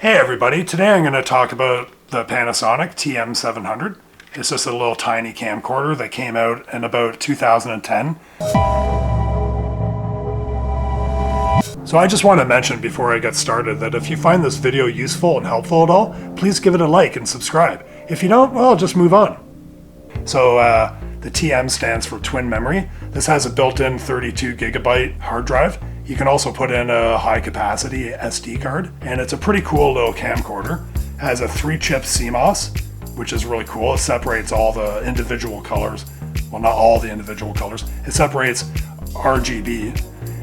Hey everybody, today I'm going to talk about the Panasonic TM700. It's just a little tiny camcorder that came out in about 2010. So I just want to mention before I get started that if you find this video useful and helpful at all, please give it a like and subscribe. If you don't, well, just move on. So the TM stands for twin memory. This has a built-in 32 gigabyte hard drive. You can also put in a high capacity SD card, and it's a pretty cool little camcorder. It has a 3-chip CMOS, which is really cool. It separates all the individual colors. Well, not all the individual colors. It separates RGB,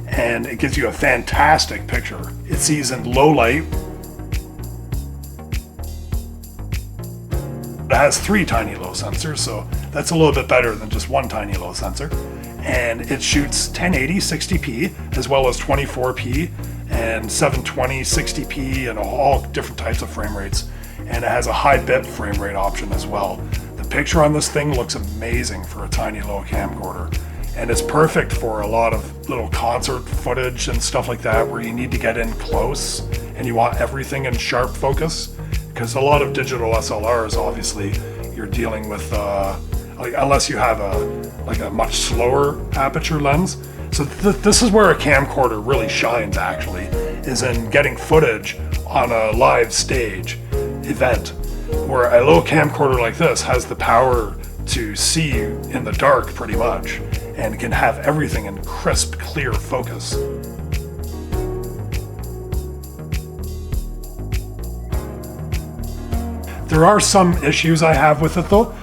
and it gives you a fantastic picture. It sees in low light. It has 3 tiny low sensors, so that's a little bit better than just one tiny low sensor. And it shoots 1080 60p as well as 24p and 720 60p and all different types of frame rates. And it has a high bit frame rate option as well. The picture on this thing looks amazing for a tiny little camcorder. And it's perfect for a lot of little concert footage and stuff like that where you need to get in close and you want everything in sharp focus. Because a lot of digital SLRs, obviously, you're dealing with unless you have a much slower aperture lens. So this is where a camcorder really shines, actually, is in getting footage on a live stage event, where a little camcorder like this has the power to see in the dark pretty much, and can have everything in crisp, clear focus. There are some issues I have with it though.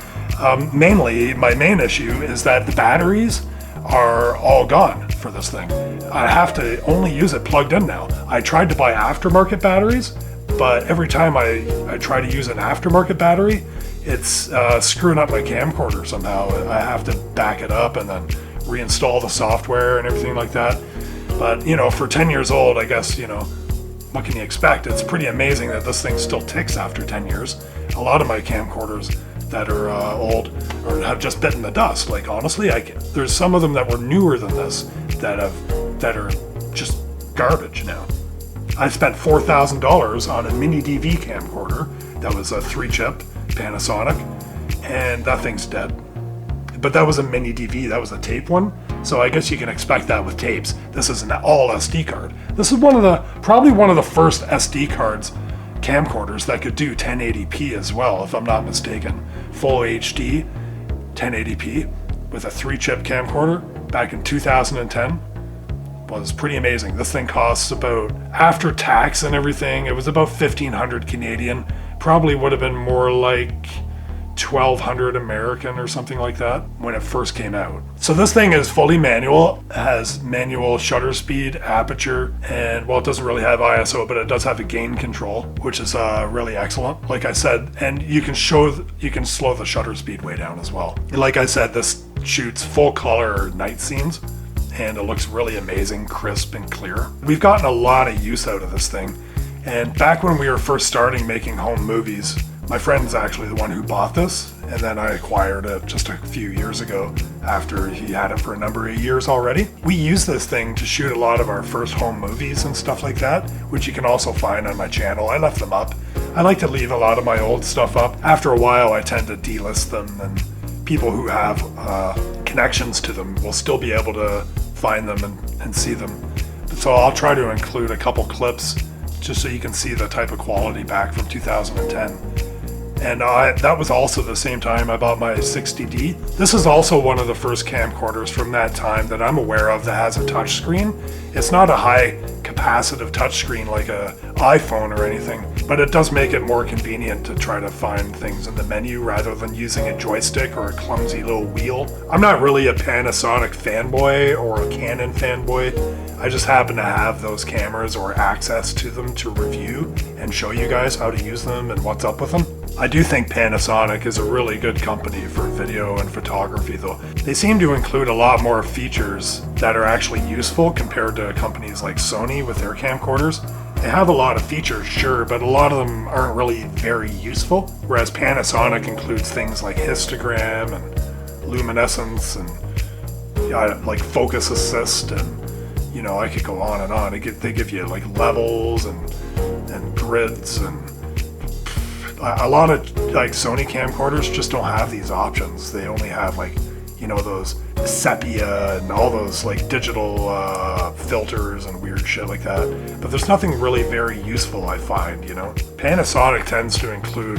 Mainly, my main issue is that the batteries are all gone for this thing. I have to only use it plugged in now. I tried to buy aftermarket batteries, but every time I try to use an aftermarket battery, it's screwing up my camcorder somehow. I have to back it up and then reinstall the software and everything like that. But, you know, for 10 years old, I guess, you know, what can you expect? It's pretty amazing that this thing still ticks after 10 years. A lot of my camcorders that are old or have just bitten the dust. Like, honestly, there's some of them that were newer than this that are just garbage now. I spent $4,000 on a mini DV camcorder that was a 3-chip Panasonic, and that thing's dead. But that was a mini DV, that was a tape one. So I guess you can expect that with tapes. This is an all SD card. This is probably one of the first SD cards camcorders that could do 1080p as well, if I'm not mistaken. Full HD 1080p with a 3-chip camcorder back in 2010 was pretty amazing. This thing costs about, after tax and everything, it was about 1,500 Canadian. Probably would have been more like 1,200 American or something like that when it first came out. So this thing is fully manual. It has manual shutter speed, aperture, and well, it doesn't really have ISO, but it does have a gain control, which is really excellent, like I said. And you can slow the shutter speed way down as well. Like I said, this shoots full color night scenes, and it looks really amazing, crisp and clear. We've gotten a lot of use out of this thing. And back when we were first starting making home movies, my friend's actually the one who bought this, and then I acquired it just a few years ago after he had it for a number of years already. We use this thing to shoot a lot of our first home movies and stuff like that, which you can also find on my channel. I left them up. I like to leave a lot of my old stuff up. After a while, I tend to delist them, and people who have connections to them will still be able to find them and see them. So I'll try to include a couple clips just so you can see the type of quality back from 2010. And that was also the same time I bought my 60D. This is also one of the first camcorders from that time that I'm aware of that has a touchscreen. It's not a high capacitive touchscreen like an iPhone or anything, but it does make it more convenient to try to find things in the menu rather than using a joystick or a clumsy little wheel. I'm not really a Panasonic fanboy or a Canon fanboy. I just happen to have those cameras or access to them to review and show you guys how to use them and what's up with them. I do think Panasonic is a really good company for video and photography though. They seem to include a lot more features that are actually useful compared to companies like Sony with their camcorders. They have a lot of features, sure, but a lot of them aren't really very useful. Whereas Panasonic includes things like histogram and luminescence and like focus assist, and you know, I could go on and on. They give you like levels and and grids, and a lot of like Sony camcorders just don't have these options. They only have like, you know, those sepia and all those like digital filters and weird shit like that. But there's nothing really very useful, I find, you know. Panasonic tends to include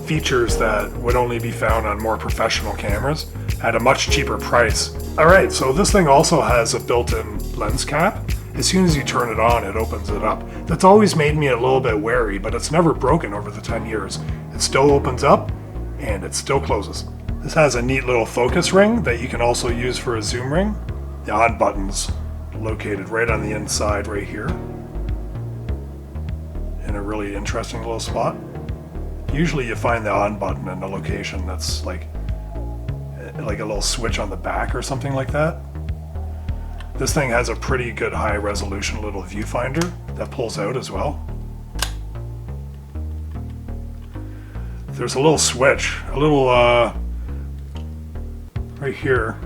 features that would only be found on more professional cameras at a much cheaper price. Alright, so this thing also has a built-in lens cap. As soon as you turn it on, it opens it up. That's always made me a little bit wary, but it's never broken over the 10 years. It still opens up, and it still closes. This has a neat little focus ring that you can also use for a zoom ring. The on button's located right on the inside right here, in a really interesting little spot. Usually you find the on button in a location that's like a little switch on the back or something like that. This thing has a pretty good high resolution little viewfinder that pulls out as well. There's a little switch, right here.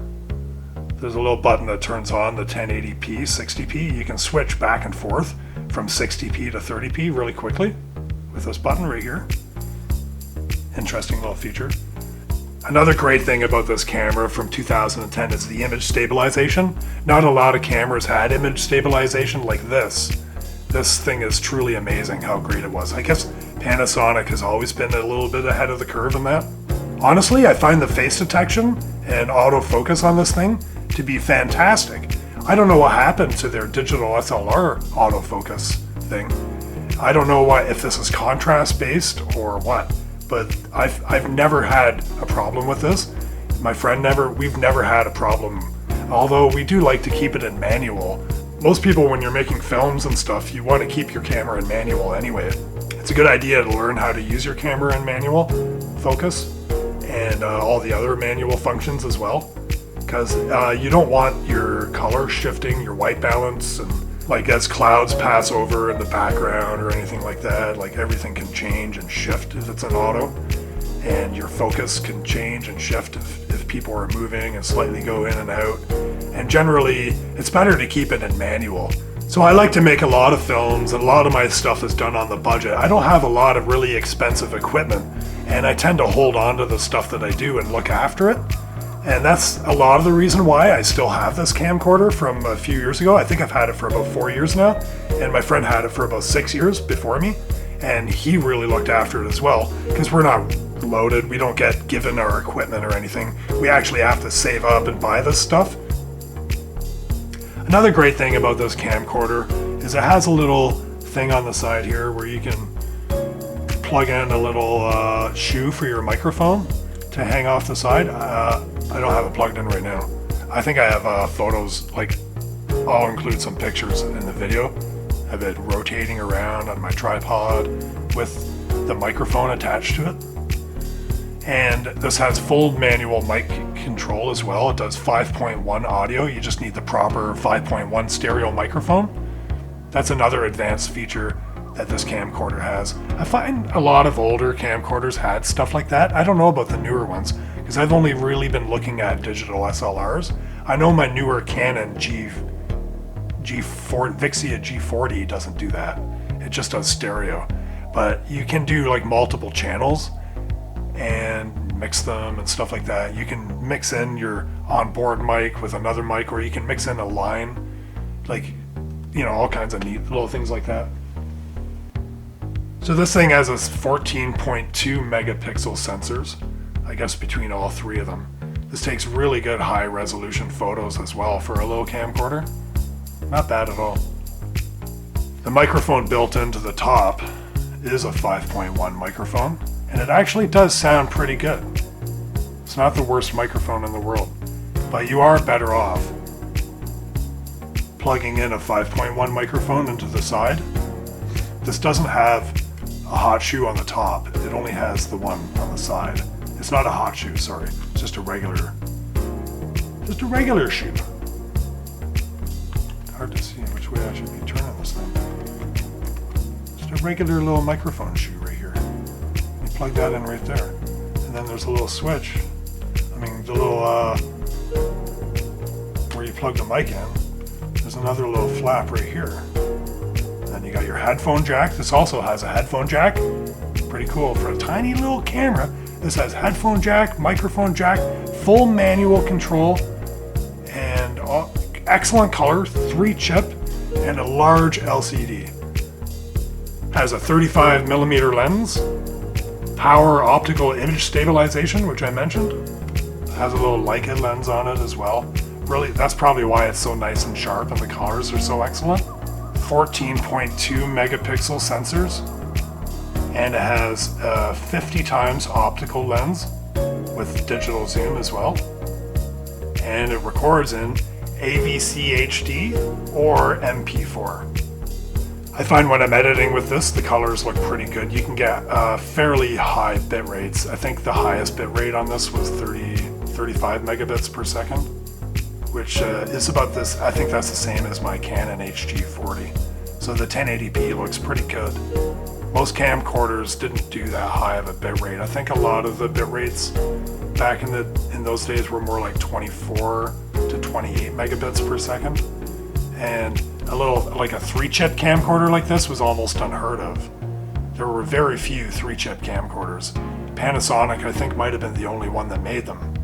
There's a little button that turns on the 1080p, 60p. You can switch back and forth from 60p to 30p really quickly with this button right here. Interesting little feature. Another great thing about this camera from 2010 is the image stabilization. Not a lot of cameras had image stabilization like this. This thing is truly amazing how great it was. I guess Panasonic has always been a little bit ahead of the curve in that. Honestly, I find the face detection and autofocus on this thing to be fantastic. I don't know what happened to their digital SLR autofocus thing. I don't know if this is contrast based or what. But I've never had a problem with this. My friend we've never had a problem. Although we do like to keep it in manual. Most people, when you're making films and stuff, you want to keep your camera in manual anyway. It's a good idea to learn how to use your camera in manual focus and all the other manual functions as well. Because you don't want your color shifting, your white balance, and like as clouds pass over in the background or anything like that, like everything can change and shift if it's an auto, and your focus can change and shift if people are moving and slightly go in and out. And generally, it's better to keep it in manual. So I like to make a lot of films, and a lot of my stuff is done on the budget. I don't have a lot of really expensive equipment, and I tend to hold on to the stuff that I do and look after it. And that's a lot of the reason why I still have this camcorder from a few years ago. I think I've had it for about 4 years now, and my friend had it for about 6 years before me, and he really looked after it as well, because we're not loaded, we don't get given our equipment or anything. We actually have to save up and buy this stuff. Another great thing about this camcorder is it has a little thing on the side here where you can plug in a little shoe for your microphone to hang off the side. I don't have it plugged in right now. I think I have photos, like I'll include some pictures in the video of it rotating around on my tripod with the microphone attached to it. And this has full manual mic control as well. It does 5.1 audio. You just need the proper 5.1 stereo microphone. That's another advanced feature that this camcorder has. I find a lot of older camcorders had stuff like that. I don't know about the newer ones, because I've only really been looking at digital SLRs. I know my newer Canon Vixia G40 doesn't do that. It just does stereo. But you can do like multiple channels and mix them and stuff like that. You can mix in your onboard mic with another mic, or you can mix in a line, like, you know, all kinds of neat little things like that. So this thing has a 14.2 megapixel sensors, I guess between all three of them. This takes really good high resolution photos as well for a little camcorder. Not bad at all. The microphone built into the top is a 5.1 microphone, and it actually does sound pretty good. It's not the worst microphone in the world, but you are better off plugging in a 5.1 microphone into the side. This doesn't have a hot shoe on the top, it only has the one on the side. It's not a hot shoe, sorry, it's just a regular shoe. Hard to see which way I should be turning this thing. Just a regular little microphone shoe right here. You plug that in right there. And then there's a little switch. I mean, the little, where you plug the mic in, there's another little flap right here. And then you got your headphone jack. This also has a headphone jack. Pretty cool for a tiny little camera. This has headphone jack, microphone jack, full manual control, and excellent color, 3-chip, and a large LCD. Has a 35mm lens, power optical image stabilization, which I mentioned. Has a little Leica lens on it as well. Really, that's probably why it's so nice and sharp and the colors are so excellent. 14.2 megapixel sensors, and it has a 50 times optical lens with digital zoom as well. And it records in AVC HD or MP4. I find when I'm editing with this, the colors look pretty good. You can get fairly high bit rates. I think the highest bit rate on this was 35 megabits per second, which is about this. I think that's the same as my Canon HG40. So the 1080p looks pretty good. Most camcorders didn't do that high of a bit rate. I think a lot of the bit rates back in those days were more like 24 to 28 megabits per second. And a little, like a 3-chip camcorder like this was almost unheard of. There were very few 3-chip camcorders. Panasonic, I think, might have been the only one that made them.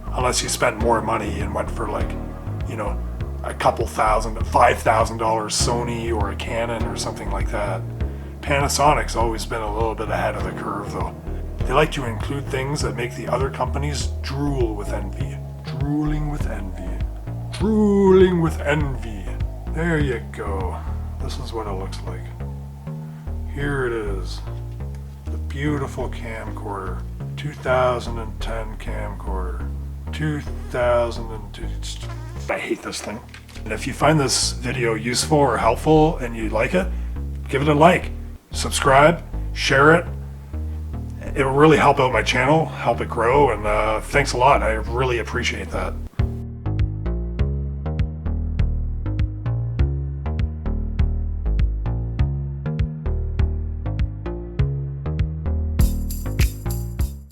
Unless you spent more money and went for like, you know, a couple $5,000 Sony or a Canon or something like that. Panasonic's always been a little bit ahead of the curve though. They like to include things that make the other companies drool with envy. Drooling with envy. Drooling with envy. There you go. This is what it looks like. Here it is. The beautiful camcorder. 2010 camcorder. 2002. I hate this thing. And if you find this video useful or helpful and you like it, give it a like. Subscribe. Share it. It will really help out my channel, help it grow, and thanks a lot. I really appreciate that.